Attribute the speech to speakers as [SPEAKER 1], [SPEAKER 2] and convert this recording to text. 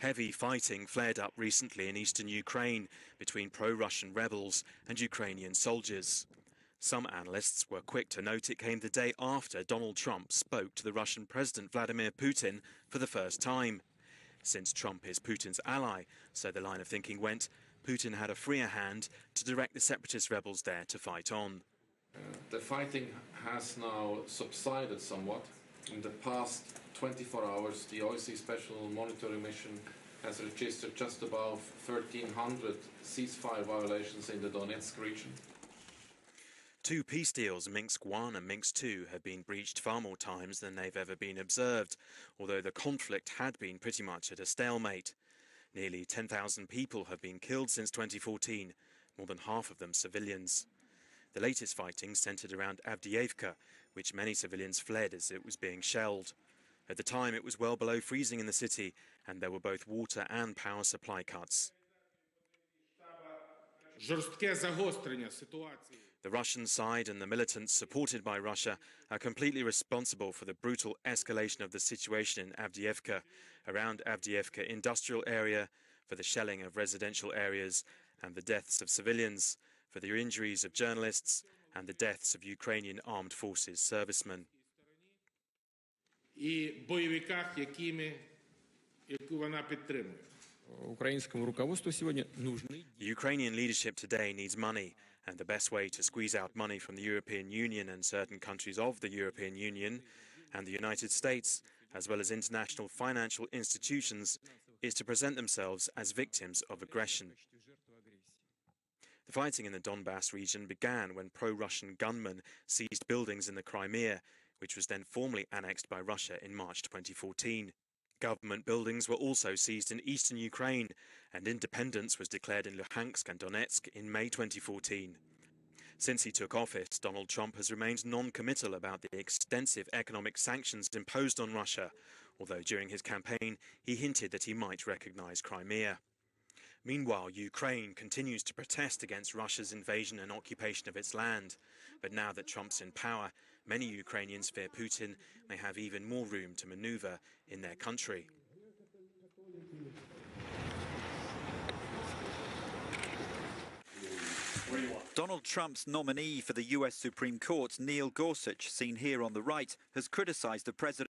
[SPEAKER 1] Heavy fighting flared up recently in eastern Ukraine between pro-Russian rebels and Ukrainian soldiers. Some analysts were quick to note it came the day after Donald Trump spoke to the Russian President Vladimir Putin for the first time. Since Trump is Putin's ally, so the line of thinking went, Putin had a freer hand to direct the separatist rebels there to fight on.
[SPEAKER 2] The fighting has now subsided somewhat. In the past 24 hours, the OSCE Special Monitoring Mission has registered just above 1,300 ceasefire violations in the Donetsk region.
[SPEAKER 1] Two peace deals, Minsk I and Minsk II, have been breached far more times than they've ever been observed, although the conflict had been pretty much at a stalemate. Nearly 10,000 people have been killed since 2014, more than half of them civilians. The latest fighting centred around Avdiivka, which many civilians fled as it was being shelled. At the time, it was well below freezing in the city, and there were both water and power supply cuts. The Russian side and the militants supported by Russia are completely responsible for the brutal escalation of the situation in Avdiivka, around Avdiivka industrial area, for the shelling of residential areas and the deaths of civilians, for the injuries of journalists and the deaths of Ukrainian armed forces servicemen. The Ukrainian leadership today needs money, and the best way to squeeze out money from the European Union and certain countries of the European Union and the United States, as well as international financial institutions, is to present themselves as victims of aggression. The fighting in the Donbass region began when pro-Russian gunmen seized buildings in the Crimea, which was then formally annexed by Russia in March 2014. Government buildings were also seized in eastern Ukraine, and independence was declared in Luhansk and Donetsk in May 2014. Since he took office, Donald Trump has remained non-committal about the extensive economic sanctions imposed on Russia, although during his campaign he hinted that he might recognize Crimea. Meanwhile, Ukraine continues to protest against Russia's invasion and occupation of its land. But now that Trump's in power, many Ukrainians fear Putin may have even more room to maneuver in their country.
[SPEAKER 3] Donald Trump's nominee for the US Supreme Court, Neil Gorsuch, seen here on the right, has criticized the president.